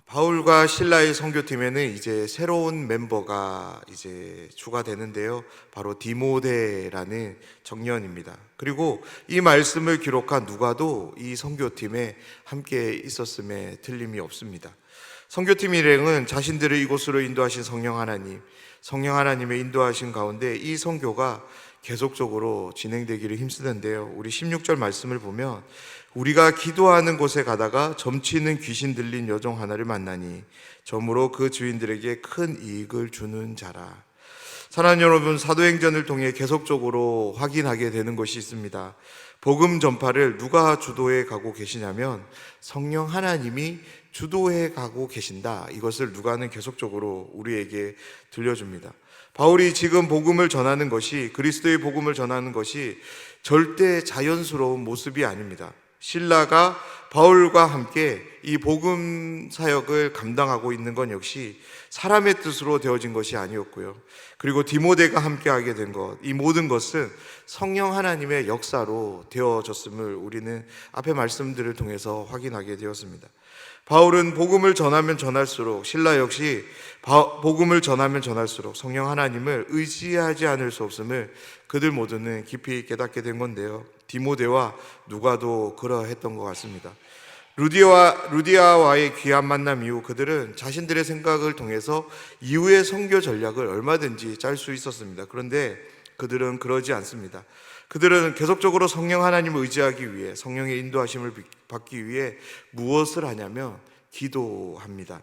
바울과 실라의 선교팀에는 이제 새로운 멤버가 이제 추가되는데요. 바로 디모데라는 청년입니다. 그리고 이 말씀을 기록한 누가도 이 선교팀에 함께 있었음에 틀림이 없습니다. 선교팀 일행은 자신들을 이곳으로 인도하신 성령 하나님의 인도하신 가운데 이 선교가 계속적으로 진행되기를 힘쓰는데요. 우리 16절 말씀을 보면 우리가 기도하는 곳에 가다가 점치는 귀신 들린 여종 하나를 만나니 점으로 그 주인들에게 큰 이익을 주는 자라. 사랑하는 여러분, 사도행전을 통해 계속적으로 확인하게 되는 것이 있습니다. 복음 전파를 누가 주도해 가고 계시냐면 성령 하나님이 주도해 가고 계신다. 이것을 누가는 계속적으로 우리에게 들려줍니다. 바울이 지금 복음을 전하는 것이, 그리스도의 복음을 전하는 것이 절대 자연스러운 모습이 아닙니다. 실라가 바울과 함께 이 복음 사역을 감당하고 있는 건 역시 사람의 뜻으로 되어진 것이 아니었고요. 그리고 디모데가 함께하게 된 것, 이 모든 것은 성령 하나님의 역사로 되어졌음을 우리는 앞의 말씀들을 통해서 확인하게 되었습니다. 바울은 복음을 전하면 전할수록, 실라 역시 복음을 전하면 전할수록 성령 하나님을 의지하지 않을 수 없음을 그들 모두는 깊이 깨닫게 된 건데요. 디모데와 누가도 그러했던 것 같습니다. 루디아와의 귀한 만남 이후 그들은 자신들의 생각을 통해서 이후의 선교 전략을 얼마든지 짤 수 있었습니다. 그런데 그들은 그러지 않습니다. 그들은 계속적으로 성령 하나님을 의지하기 위해, 성령의 인도하심을 받기 위해 무엇을 하냐면 기도합니다.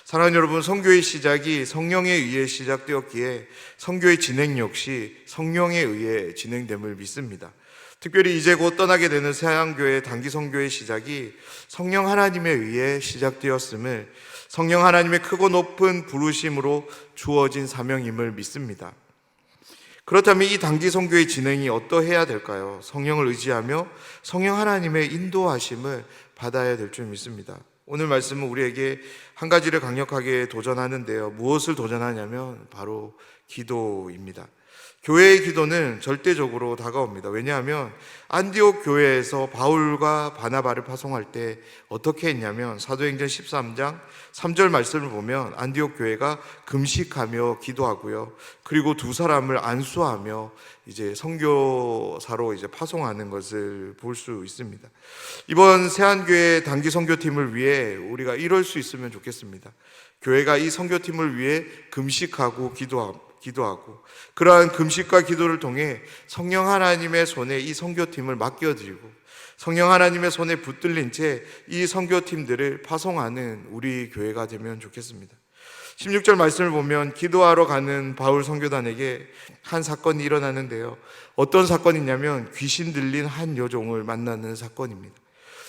사랑하는 여러분, 선교의 시작이 성령에 의해 시작되었기에 선교의 진행 역시 성령에 의해 진행됨을 믿습니다. 특별히 이제 곧 떠나게 되는 세안교회 단기 선교의 시작이 성령 하나님에 의해 시작되었음을, 성령 하나님의 크고 높은 부르심으로 주어진 사명임을 믿습니다. 그렇다면 이 단기 선교의 진행이 어떠해야 될까요? 성령을 의지하며 성령 하나님의 인도하심을 받아야 될 줄 믿습니다. 오늘 말씀은 우리에게 한 가지를 강력하게 도전하는데요. 무엇을 도전하냐면 바로 기도입니다. 교회의 기도는 절대적으로 다가옵니다. 왜냐하면 안디옥 교회에서 바울과 바나바를 파송할 때 어떻게 했냐면 사도행전 13장 3절 말씀을 보면 안디옥 교회가 금식하며 기도하고요. 그리고 두 사람을 안수하며 이제 선교사로 이제 파송하는 것을 볼 수 있습니다. 이번 세안교회 단기 선교팀을 위해 우리가 이럴 수 있으면 좋겠습니다. 교회가 이 선교팀을 위해 금식하고 기도하고 그러한 금식과 기도를 통해 성령 하나님의 손에 이 선교팀을 맡겨드리고 성령 하나님의 손에 붙들린 채 이 선교팀들을 파송하는 우리 교회가 되면 좋겠습니다. 16절 말씀을 보면 기도하러 가는 바울 선교단에게 한 사건이 일어나는데요. 어떤 사건이냐면 귀신 들린 한 여종을 만나는 사건입니다.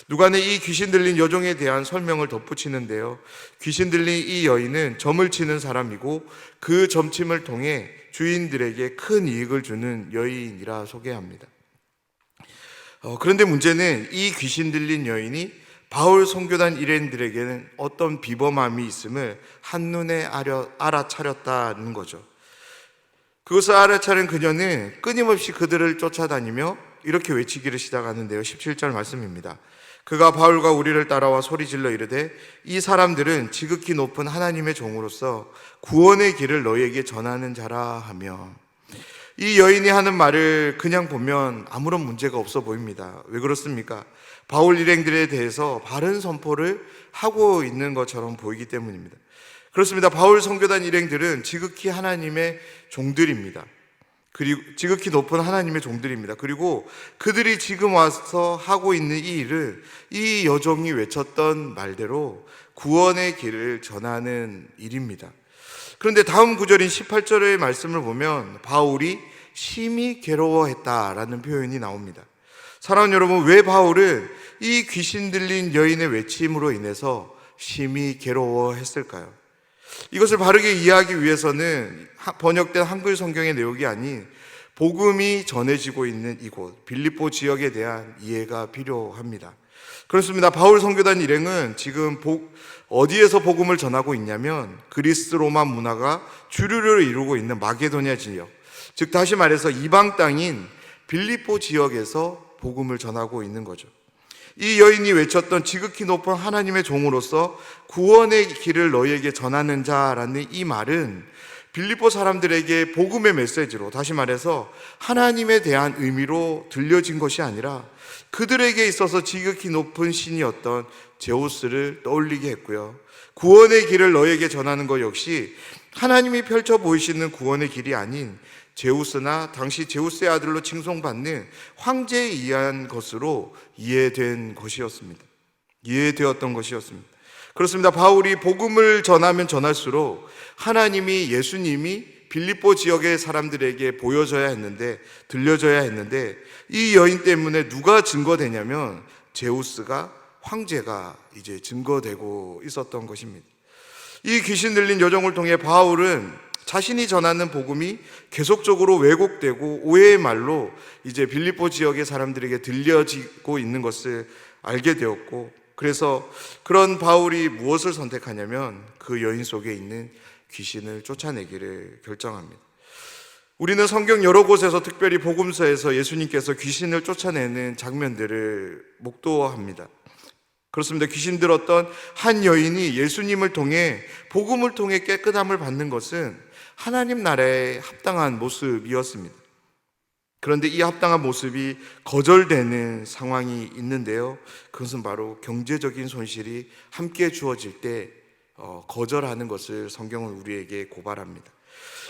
누가는 이 귀신 들린 여종에 대한 설명을 덧붙이는데요. 귀신 들린 이 여인은 점을 치는 사람이고 그 점침을 통해 주인들에게 큰 이익을 주는 여인이라 소개합니다. 그런데 문제는 이 귀신 들린 여인이 바울 선교단 일행들에게는 어떤 비범함이 있음을 한눈에 알아차렸다는 거죠. 그것을 알아차린 그녀는 끊임없이 그들을 쫓아다니며 이렇게 외치기를 시작하는데요. 17절 말씀입니다. 그가 바울과 우리를 따라와 소리질러 이르되 이 사람들은 지극히 높은 하나님의 종으로서 구원의 길을 너희에게 전하는 자라 하며, 이 여인이 하는 말을 그냥 보면 아무런 문제가 없어 보입니다. 왜 그렇습니까? 바울 일행들에 대해서 바른 선포를 하고 있는 것처럼 보이기 때문입니다. 그렇습니다. 바울 선교단 일행들은 지극히 하나님의 종들입니다. 그리고 지극히 높은 하나님의 종들입니다. 그리고 그들이 지금 와서 하고 있는 이 일은 이 여종이 외쳤던 말대로 구원의 길을 전하는 일입니다. 그런데 다음 구절인 18절의 말씀을 보면 바울이 심히 괴로워했다라는 표현이 나옵니다. 사랑하는 여러분, 왜 바울은 이 귀신 들린 여인의 외침으로 인해서 심히 괴로워했을까요? 이것을 바르게 이해하기 위해서는 번역된 한글 성경의 내용이 아닌 복음이 전해지고 있는 이곳 빌립보 지역에 대한 이해가 필요합니다. 그렇습니다. 바울 선교단 일행은 지금 어디에서 복음을 전하고 있냐면 그리스 로마 문화가 주류를 이루고 있는 마게도냐 지역, 즉 다시 말해서 이방 땅인 빌립보 지역에서 복음을 전하고 있는 거죠. 이 여인이 외쳤던 지극히 높은 하나님의 종으로서 구원의 길을 너희에게 전하는 자라는 이 말은 빌립보 사람들에게 복음의 메시지로, 다시 말해서 하나님에 대한 의미로 들려진 것이 아니라 그들에게 있어서 지극히 높은 신이었던 제우스를 떠올리게 했고요. 구원의 길을 너희에게 전하는 것 역시 하나님이 펼쳐 보이시는 구원의 길이 아닌 제우스나 당시 제우스의 아들로 칭송받는 황제에 의한 것으로 이해되었던 것이었습니다. 그렇습니다. 바울이 복음을 전하면 전할수록 하나님이, 예수님이 빌립보 지역의 사람들에게 보여져야 했는데, 들려져야 했는데, 이 여인 때문에 누가 증거되냐면 제우스가, 황제가 이제 증거되고 있었던 것입니다. 이 귀신 들린 여종을 통해 바울은 자신이 전하는 복음이 계속적으로 왜곡되고 오해의 말로 이제 빌립보 지역의 사람들에게 들려지고 있는 것을 알게 되었고, 그래서 그런 바울이 무엇을 선택하냐면 그 여인 속에 있는 귀신을 쫓아내기를 결정합니다. 우리는 성경 여러 곳에서, 특별히 복음서에서 예수님께서 귀신을 쫓아내는 장면들을 목도합니다. 그렇습니다. 귀신 들었던 한 여인이 예수님을 통해, 복음을 통해 깨끗함을 받는 것은 하나님 나라에 합당한 모습이었습니다. 그런데 이 합당한 모습이 거절되는 상황이 있는데요, 그것은 바로 경제적인 손실이 함께 주어질 때 거절하는 것을 성경은 우리에게 고발합니다.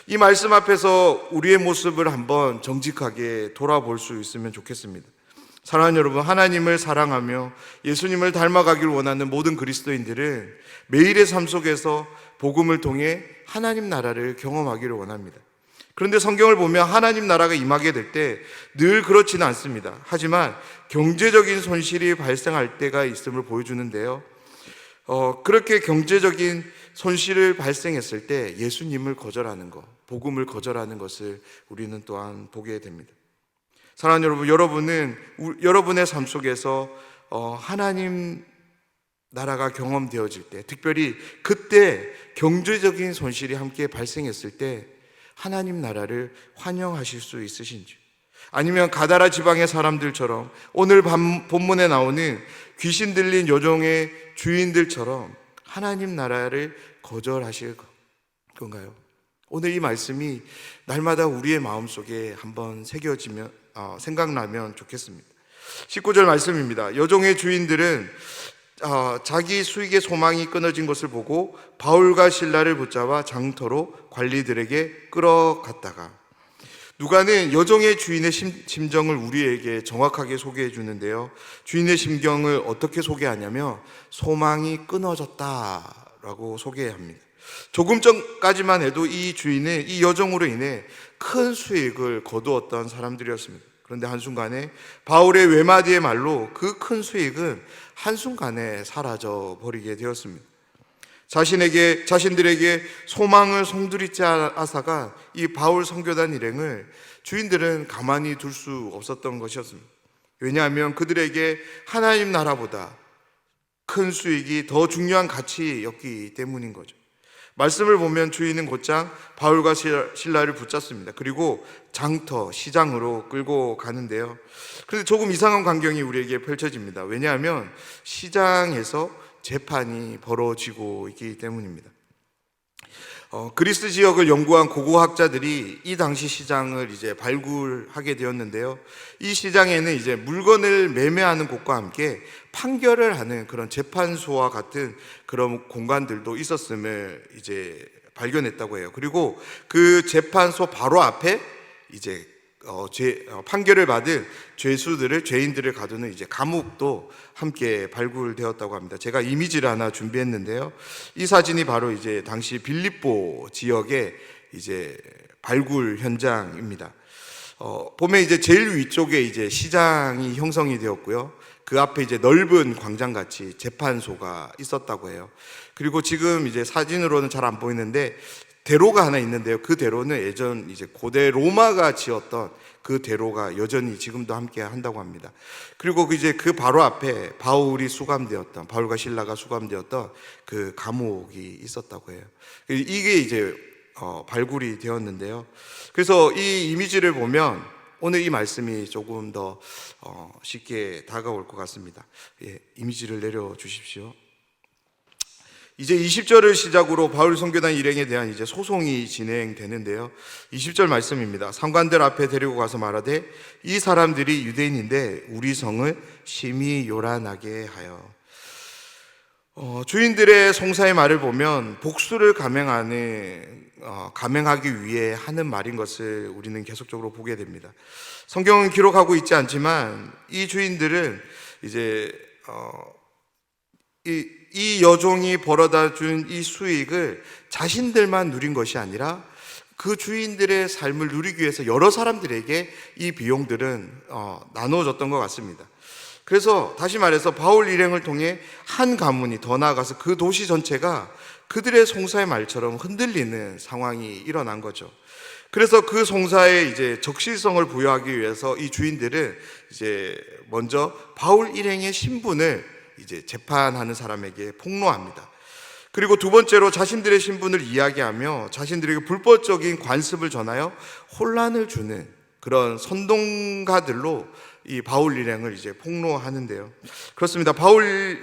이 말씀 앞에서 우리의 모습을 한번 정직하게 돌아볼 수 있으면 좋겠습니다. 사랑하는 여러분, 하나님을 사랑하며 예수님을 닮아가길 원하는 모든 그리스도인들은 매일의 삶 속에서 복음을 통해 하나님 나라를 경험하기를 원합니다. 그런데 성경을 보면 하나님 나라가 임하게 될 때 늘 그렇지는 않습니다. 하지만 경제적인 손실이 발생할 때가 있음을 보여주는데요, 그렇게 경제적인 손실을 발생했을 때 예수님을 거절하는 것, 복음을 거절하는 것을 우리는 또한 보게 됩니다. 사랑하는 여러분, 여러분은 여러분의 삶 속에서 하나님 나라가 경험되어질 때, 특별히 그때 경제적인 손실이 함께 발생했을 때 하나님 나라를 환영하실 수 있으신지, 아니면 가다라 지방의 사람들처럼 오늘 본문에 나오는 귀신 들린 여종의 주인들처럼 하나님 나라를 거절하실 건가요? 오늘 이 말씀이 날마다 우리의 마음속에 한번 새겨지면, 생각나면 좋겠습니다. 19절 말씀입니다. 여종의 주인들은 자기 수익의 소망이 끊어진 것을 보고 바울과 실라를 붙잡아 장터로 관리들에게 끌어갔다가, 누가는 여종의 주인의 심정을 우리에게 정확하게 소개해 주는데요, 주인의 심경을 어떻게 소개하냐면 소망이 끊어졌다라고 소개합니다. 조금 전까지만 해도 이 주인은 이 여종으로 인해 큰 수익을 거두었던 사람들이었습니다. 그런데 한순간에 바울의 외마디의 말로 그 큰 수익은 한순간에 사라져 버리게 되었습니다. 자신들에게 소망을 송두리째 앗아간 이 바울 선교단 일행을 주인들은 가만히 둘 수 없었던 것이었습니다. 왜냐하면 그들에게 하나님 나라보다 큰 수익이 더 중요한 가치였기 때문인 거죠. 말씀을 보면 주인은 곧장 바울과 실라를 붙잡습니다. 그리고 장터, 시장으로 끌고 가는데요, 그런데 조금 이상한 광경이 우리에게 펼쳐집니다. 왜냐하면 시장에서 재판이 벌어지고 있기 때문입니다. 그리스 지역을 연구한 고고학자들이 이 당시 시장을 이제 발굴하게 되었는데요, 이 시장에는 이제 물건을 매매하는 곳과 함께 판결을 하는 그런 재판소와 같은 그런 공간들도 있었음을 이제 발견했다고 해요. 그리고 그 재판소 바로 앞에 이제 판결을 받은 죄인들을 가두는 이제 감옥도 함께 발굴되었다고 합니다. 제가 이미지를 하나 준비했는데요, 이 사진이 바로 이제 당시 빌립보 지역의 이제 발굴 현장입니다. 보면 이제 제일 위쪽에 이제 시장이 형성이 되었고요, 그 앞에 이제 넓은 광장같이 재판소가 있었다고 해요. 그리고 지금 이제 사진으로는 잘 안 보이는데 대로가 하나 있는데요, 그 대로는 예전 이제 고대 로마가 지었던 그 대로가 여전히 지금도 함께 한다고 합니다. 그리고 이제 그 바로 앞에 바울과 실라가 수감되었던 그 감옥이 있었다고 해요. 이게 이제 발굴이 되었는데요, 그래서 이 이미지를 보면 오늘 이 말씀이 조금 더 쉽게 다가올 것 같습니다. 이미지를 내려주십시오. 이제 20절을 시작으로 바울 선교단 일행에 대한 이제 소송이 진행되는데요. 20절 말씀입니다. 상관들 앞에 데리고 가서 말하되 이 사람들이 유대인인데 우리 성을 심히 요란하게 하여. 주인들의 송사의 말을 보면 복수를 감행하기 위해 하는 말인 것을 우리는 계속적으로 보게 됩니다. 성경은 기록하고 있지 않지만 이 주인들은 이제 이 여종이 벌어다 준 이 수익을 자신들만 누린 것이 아니라 그 주인들의 삶을 누리기 위해서 여러 사람들에게 이 비용들은 나눠줬던 것 같습니다. 그래서 다시 말해서 바울 일행을 통해 한 가문이, 더 나아가서 그 도시 전체가 그들의 송사의 말처럼 흔들리는 상황이 일어난 거죠. 그래서 그 송사에 이제 적실성을 부여하기 위해서 이 주인들은 이제 먼저 바울 일행의 신분을 이제 재판하는 사람에게 폭로합니다. 그리고 두 번째로 자신들의 신분을 이야기하며 자신들에게 불법적인 관습을 전하여 혼란을 주는 그런 선동가들로 이 바울 일행을 이제 폭로하는데요. 그렇습니다. 바울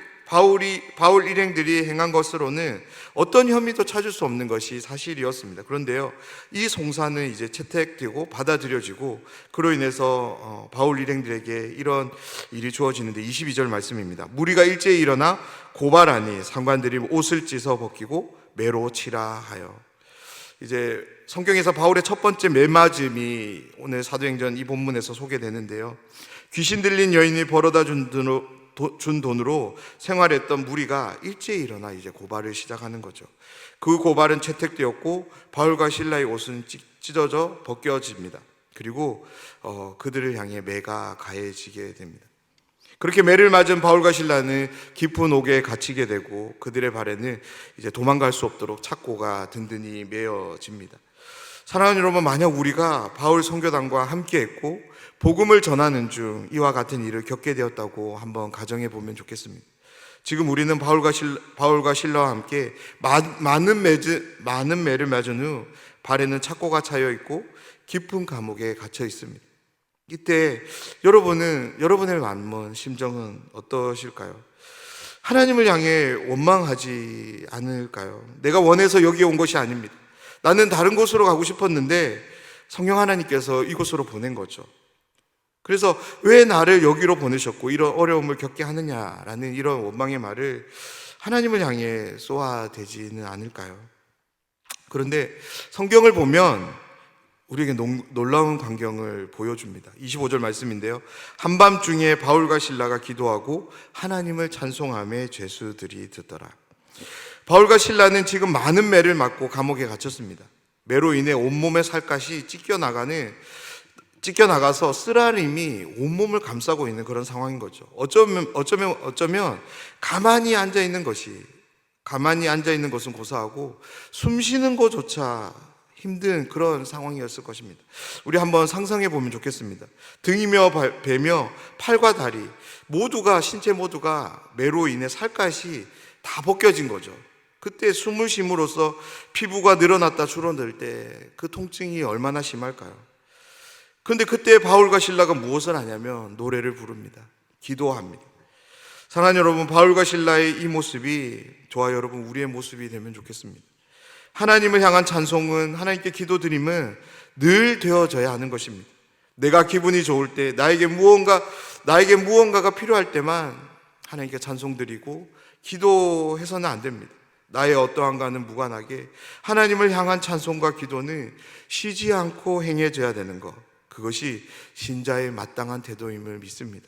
일행들이 행한 것으로는 어떤 혐의도 찾을 수 없는 것이 사실이었습니다. 그런데요, 이 송사는 이제 채택되고 받아들여지고 그로 인해서 바울 일행들에게 이런 일이 주어지는데 22절 말씀입니다. 무리가 일제히 일어나 고발하니 상관들이 옷을 찢어 벗기고 매로 치라 하여. 이제 성경에서 바울의 첫 번째 매맞음이 오늘 사도행전 이 본문에서 소개되는데요. 귀신 들린 여인이 벌어다 준 돈으로 생활했던 무리가 일제히 일어나 이제 고발을 시작하는 거죠. 그 고발은 채택되었고 바울과 실라의 옷은 찢어져 벗겨집니다. 그리고 그들을 향해 매가 가해지게 됩니다. 그렇게 매를 맞은 바울과 실라는 깊은 옥에 갇히게 되고 그들의 발에는 이제 도망갈 수 없도록 착고가 든든히 매어집니다. 사랑하는 여러분, 만약 우리가 바울 선교단과 함께했고 복음을 전하는 중 이와 같은 일을 겪게 되었다고 한번 가정해 보면 좋겠습니다. 지금 우리는 바울과 실라와 함께 많은 매를 맞은 후 발에는 착고가 차여 있고 깊은 감옥에 갇혀 있습니다. 이때 여러분의 마음은 심정은 어떠실까요? 하나님을 향해 원망하지 않을까요? 내가 원해서 여기에 온 것이 아닙니다. 나는 다른 곳으로 가고 싶었는데 성령 하나님께서 이곳으로 보낸 거죠. 그래서 왜 나를 여기로 보내셨고 이런 어려움을 겪게 하느냐라는 이런 원망의 말을 하나님을 향해 쏘아대지는 않을까요? 그런데 성경을 보면 우리에게 놀라운 광경을 보여줍니다. 25절 말씀인데요. 한밤중에 바울과 실라가 기도하고 하나님을 찬송하며 죄수들이 듣더라. 바울과 실라는 지금 많은 매를 맞고 감옥에 갇혔습니다. 매로 인해 온몸의 살갗이 찢겨나가서 쓰라림이 온몸을 감싸고 있는 그런 상황인 거죠. 어쩌면 가만히 앉아 있는 것은 고사하고 숨 쉬는 것조차 힘든 그런 상황이었을 것입니다. 우리 한번 상상해 보면 좋겠습니다. 등이며 배며 팔과 다리 신체 모두가 매로 인해 살갗이 다 벗겨진 거죠. 그때 숨을 쉼으로써 피부가 늘어났다 줄어들 때 그 통증이 얼마나 심할까요? 그런데 그때 바울과 실라가 무엇을 하냐면 노래를 부릅니다. 기도합니다. 사랑하는 여러분, 바울과 실라의 이 모습이 저와 여러분 우리의 모습이 되면 좋겠습니다. 하나님을 향한 찬송은, 하나님께 기도드림은 늘 되어져야 하는 것입니다. 내가 기분이 좋을 때, 나에게 무언가가 필요할 때만 하나님께 찬송드리고 기도해서는 안 됩니다. 나의 어떠한가는 무관하게 하나님을 향한 찬송과 기도는 쉬지 않고 행해져야 되는 것, 그것이 신자의 마땅한 태도임을 믿습니다.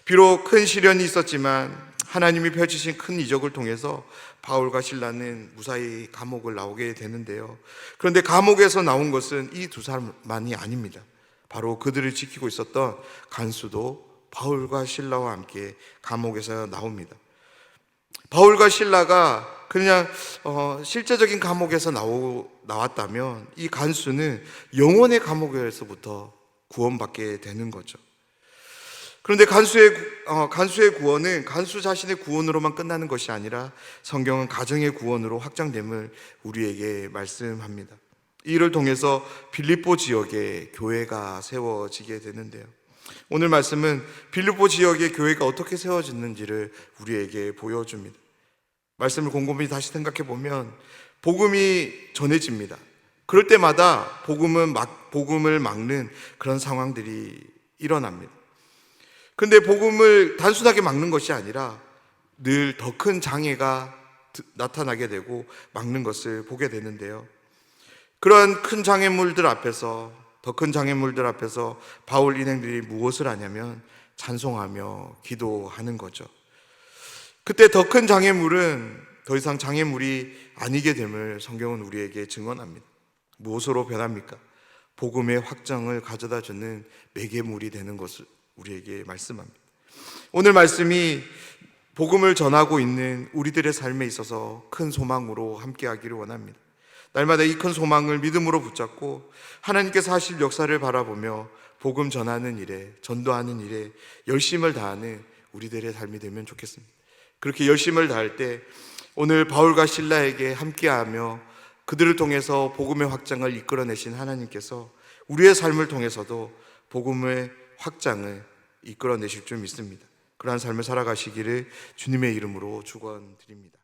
비록 큰 시련이 있었지만 하나님이 펼치신 큰 이적을 통해서 바울과 실라는 무사히 감옥을 나오게 되는데요. 그런데 감옥에서 나온 것은 이 두 사람만이 아닙니다. 바로 그들을 지키고 있었던 간수도 바울과 실라와 함께 감옥에서 나옵니다. 바울과 실라가 그냥 실제적인 감옥에서 나왔다면 이 간수는 영혼의 감옥에서부터 구원받게 되는 거죠. 그런데 간수의 구원은 간수 자신의 구원으로만 끝나는 것이 아니라 성경은 가정의 구원으로 확장됨을 우리에게 말씀합니다. 이를 통해서 빌립보 지역에 교회가 세워지게 되는데요. 오늘 말씀은 빌립보 지역의 교회가 어떻게 세워졌는지를 우리에게 보여줍니다. 말씀을 곰곰이 다시 생각해 보면 복음이 전해집니다. 그럴 때마다 복음을 막는 그런 상황들이 일어납니다. 근데 복음을 단순하게 막는 것이 아니라 늘 더 큰 장애가 나타나게 되고 막는 것을 보게 되는데요. 그러한 큰 장애물들 앞에서, 더 큰 장애물들 앞에서 바울 일행들이 무엇을 하냐면 찬송하며 기도하는 거죠. 그때 더 큰 장애물은 더 이상 장애물이 아니게 됨을 성경은 우리에게 증언합니다. 무엇으로 변합니까? 복음의 확장을 가져다 주는 매개물이 되는 것을 우리에게 말씀합니다. 오늘 말씀이 복음을 전하고 있는 우리들의 삶에 있어서 큰 소망으로 함께하기를 원합니다. 날마다 이 큰 소망을 믿음으로 붙잡고 하나님께서 하실 역사를 바라보며 복음 전하는 일에, 전도하는 일에 열심을 다하는 우리들의 삶이 되면 좋겠습니다. 그렇게 열심을 다할 때 오늘 바울과 실라에게 함께하며 그들을 통해서 복음의 확장을 이끌어내신 하나님께서 우리의 삶을 통해서도 복음의 확장을 이끌어내실 줄 믿습니다. 그러한 삶을 살아가시기를 주님의 이름으로 축원드립니다.